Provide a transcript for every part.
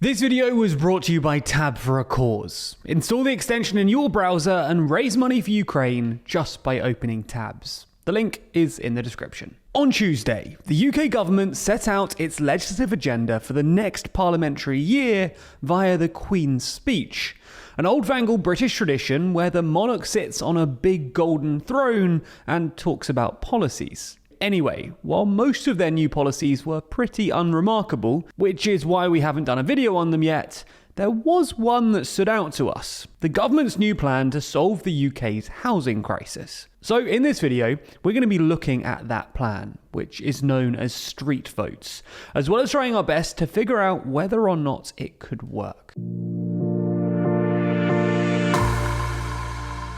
This video was brought to you by Tab for a Cause. Install the extension in your browser and raise money for Ukraine just by opening tabs. The link is in the description. On Tuesday, the UK government set out its legislative agenda for the next parliamentary year via the Queen's Speech, an old-fangled British tradition where the monarch sits on a big golden throne and talks about policies. Anyway, while most of their new policies were pretty unremarkable, which is why we haven't done a video on them yet, there was one that stood out to us: the government's new plan to solve the UK's housing crisis. So in this video, we're going to be looking at that plan, which is known as street votes, as well as trying our best to figure out whether or not it could work.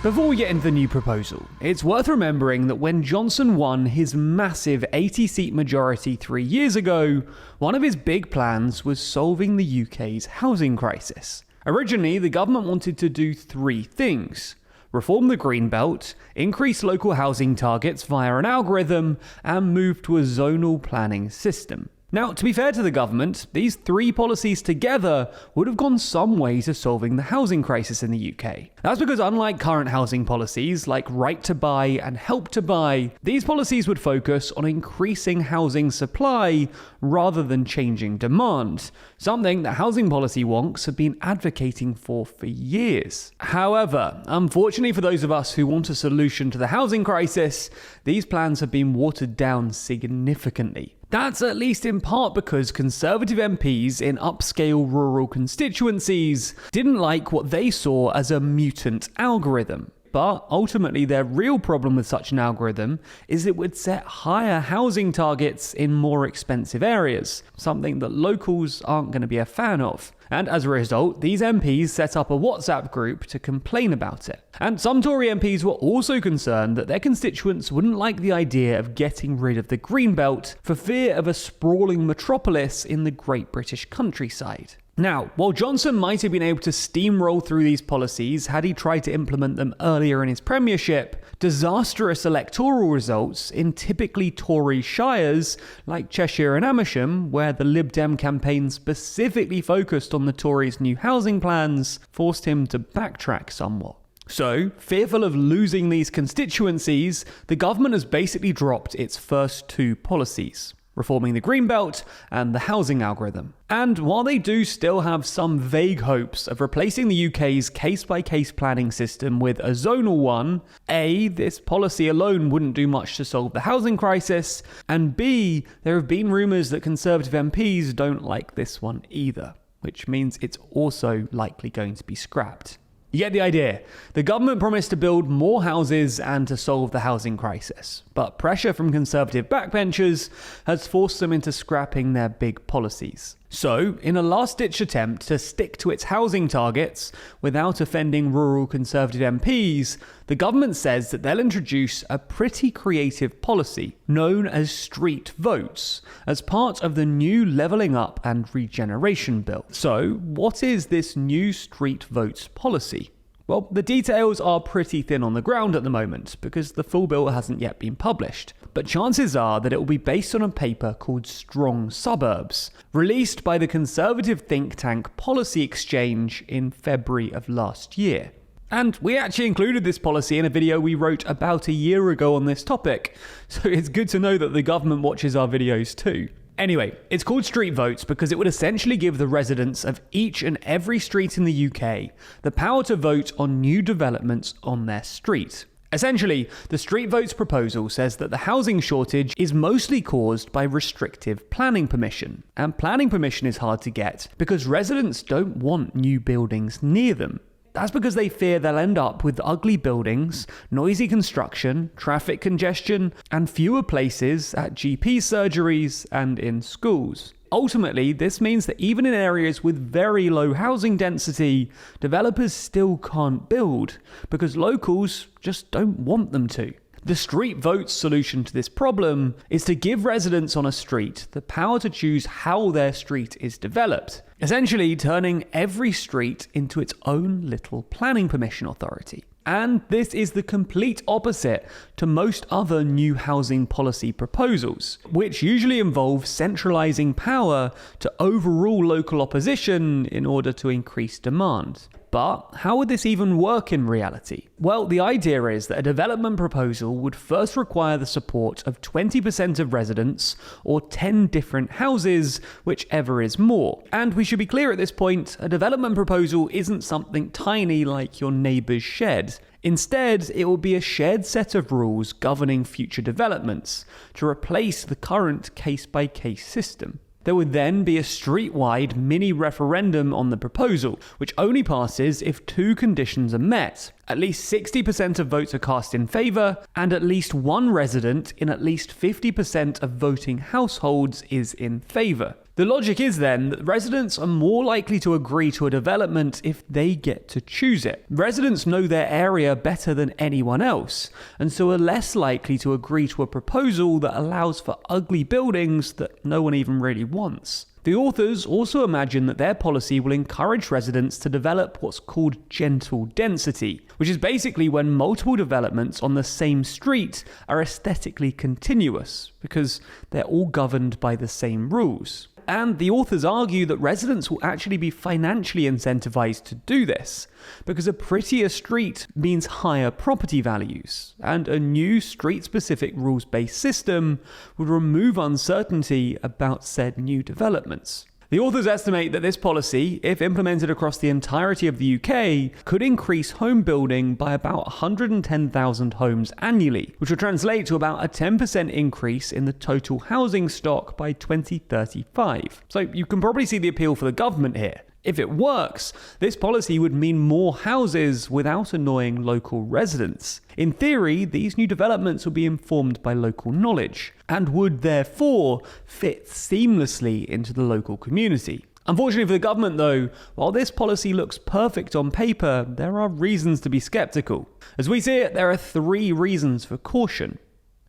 Before we get into the new proposal, it's worth remembering that when Johnson won his massive 80-seat majority 3 years ago, one of his big plans was solving the UK's housing crisis. Originally, the government wanted to do 3 things: reform the Green Belt, increase local housing targets via an algorithm, and move to a zonal planning system. Now, to be fair to the government, these 3 policies together would have gone some way to solving the housing crisis in the UK. That's because unlike current housing policies like Right to Buy and Help to Buy, these policies would focus on increasing housing supply rather than changing demand, something that housing policy wonks have been advocating for years. However, unfortunately for those of us who want a solution to the housing crisis, these plans have been watered down significantly. That's at least in part because Conservative MPs in upscale rural constituencies didn't like what they saw as a mutant algorithm. But ultimately, their real problem with such an algorithm is it would set higher housing targets in more expensive areas, something that locals aren't going to be a fan of. And as a result, these MPs set up a WhatsApp group to complain about it. And some Tory MPs were also concerned that their constituents wouldn't like the idea of getting rid of the Green Belt for fear of a sprawling metropolis in the Great British countryside. Now, while Johnson might have been able to steamroll through these policies had he tried to implement them earlier in his premiership, disastrous electoral results in typically Tory shires like Cheshire and Amersham, where the Lib Dem campaign specifically focused on the Tories' new housing plans, forced him to backtrack somewhat. So, fearful of losing these constituencies, the government has basically dropped its first 2 policies: reforming the Green Belt and the housing algorithm. And while they do still have some vague hopes of replacing the UK's case-by-case planning system with a zonal one, A, this policy alone wouldn't do much to solve the housing crisis, and B, there have been rumours that Conservative MPs don't like this one either, which means it's also likely going to be scrapped. You get the idea. The government promised to build more houses and to solve the housing crisis, but pressure from Conservative backbenchers has forced them into scrapping their big policies. So, in a last-ditch attempt to stick to its housing targets without offending rural Conservative MPs, the government says that they'll introduce a pretty creative policy known as street votes as part of the new Levelling Up and Regeneration Bill. So, what is this new street votes policy? Well, the details are pretty thin on the ground at the moment because the full bill hasn't yet been published, but chances are that it will be based on a paper called Strong Suburbs, released by the Conservative think tank Policy Exchange in February of last year. And we actually included this policy in a video we wrote about a year ago on this topic, so it's good to know that the government watches our videos too. Anyway, it's called street votes because it would essentially give the residents of each and every street in the UK the power to vote on new developments on their street. Essentially, the street votes proposal says that the housing shortage is mostly caused by restrictive planning permission. And planning permission is hard to get because residents don't want new buildings near them. That's because they fear they'll end up with ugly buildings, noisy construction, traffic congestion, and fewer places at GP surgeries and in schools. Ultimately, this means that even in areas with very low housing density, developers still can't build because locals just don't want them to. The street votes solution to this problem is to give residents on a street the power to choose how their street is developed, essentially turning every street into its own little planning permission authority. And this is the complete opposite to most other new housing policy proposals, which usually involve centralizing power to overrule local opposition in order to increase demand. But how would this even work in reality? Well, the idea is that a development proposal would first require the support of 20% of residents or 10 different houses, whichever is more. And we should be clear at this point, a development proposal isn't something tiny like your neighbour's shed. Instead, it will be a shared set of rules governing future developments to replace the current case-by-case system. There would then be a street-wide mini-referendum on the proposal, which only passes if two conditions are met. At least 60% of votes are cast in favour, and at least one resident in at least 50% of voting households is in favour. The logic is then that residents are more likely to agree to a development if they get to choose it. Residents know their area better than anyone else, and so are less likely to agree to a proposal that allows for ugly buildings that no one even really wants. The authors also imagine that their policy will encourage residents to develop what's called gentle density, which is basically when multiple developments on the same street are aesthetically continuous, because they're all governed by the same rules. And the authors argue that residents will actually be financially incentivized to do this, because a prettier street means higher property values, and a new street-specific rules-based system would remove uncertainty about said new developments. The authors estimate that this policy, if implemented across the entirety of the UK, could increase home building by about 110,000 homes annually, which would translate to about a 10% increase in the total housing stock by 2035. So you can probably see the appeal for the government here. If it works, this policy would mean more houses without annoying local residents. In theory, these new developments would be informed by local knowledge, and would therefore fit seamlessly into the local community. Unfortunately for the government though, while this policy looks perfect on paper, there are reasons to be skeptical. As we see it, there are 3 reasons for caution.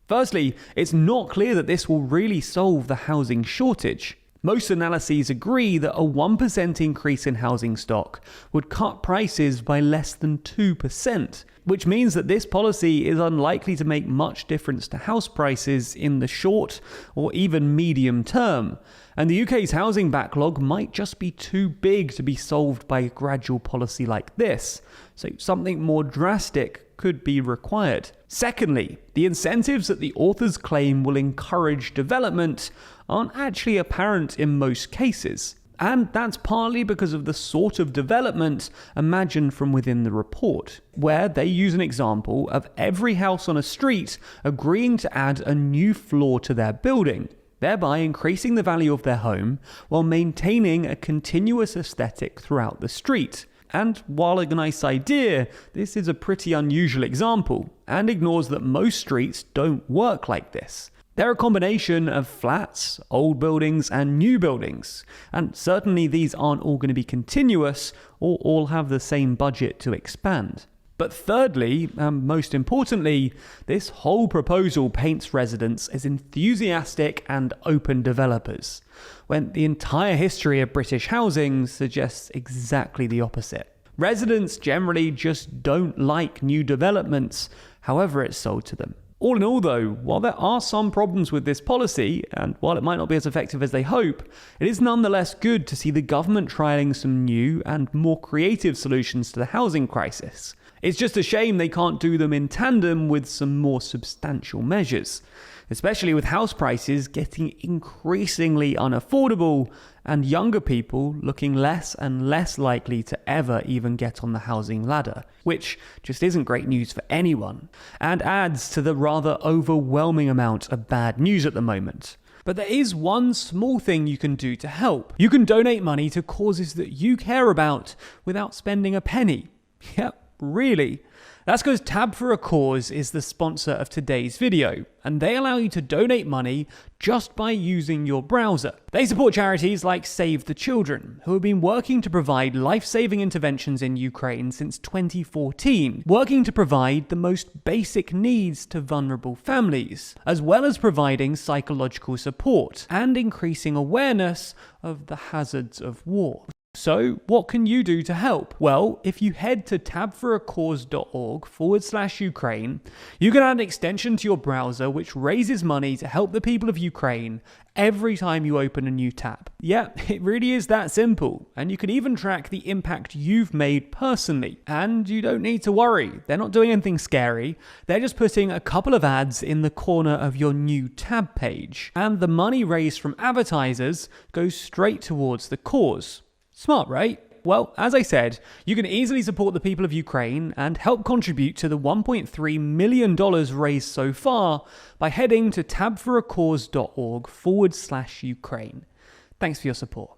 Firstly, it's not clear that this will really solve the housing shortage. Most analyses agree that a 1% increase in housing stock would cut prices by less than 2%, which means that this policy is unlikely to make much difference to house prices in the short or even medium term, and the UK's housing backlog might just be too big to be solved by a gradual policy like this, so something more drastic could be required. Secondly, the incentives that the authors claim will encourage development aren't actually apparent in most cases. And that's partly because of the sort of development imagined from within the report, where they use an example of every house on a street agreeing to add a new floor to their building, thereby increasing the value of their home while maintaining a continuous aesthetic throughout the street. And while a nice idea, this is a pretty unusual example, and ignores that most streets don't work like this. They're a combination of flats, old buildings, and new buildings, and certainly these aren't all going to be continuous or all have the same budget to expand. But thirdly, and most importantly, this whole proposal paints residents as enthusiastic and open developers, when the entire history of British housing suggests exactly the opposite. Residents generally just don't like new developments, however it's sold to them. All in all though, while there are some problems with this policy, and while it might not be as effective as they hope, it is nonetheless good to see the government trialling some new and more creative solutions to the housing crisis. It's just a shame they can't do them in tandem with some more substantial measures, especially with house prices getting increasingly unaffordable and younger people looking less and less likely to ever even get on the housing ladder, which just isn't great news for anyone, and adds to the rather overwhelming amount of bad news at the moment. But there is one small thing you can do to help. You can donate money to causes that you care about without spending a penny. Yep, really. That's because Tab for a Cause is the sponsor of today's video, and they allow you to donate money just by using your browser. They support charities like Save the Children, who have been working to provide life-saving interventions in Ukraine since 2014, working to provide the most basic needs to vulnerable families, as well as providing psychological support and increasing awareness of the hazards of war. So, what can you do to help? Well, if you head to tabforacause.org/Ukraine, you can add an extension to your browser which raises money to help the people of Ukraine every time you open a new tab. Yeah, it really is that simple. And you can even track the impact you've made personally. And you don't need to worry. They're not doing anything scary. They're just putting a couple of ads in the corner of your new tab page. And the money raised from advertisers goes straight towards the cause. Smart, right? Well, as I said, you can easily support the people of Ukraine and help contribute to the $1.3 million raised so far by heading to tabforacause.org/Ukraine. Thanks for your support.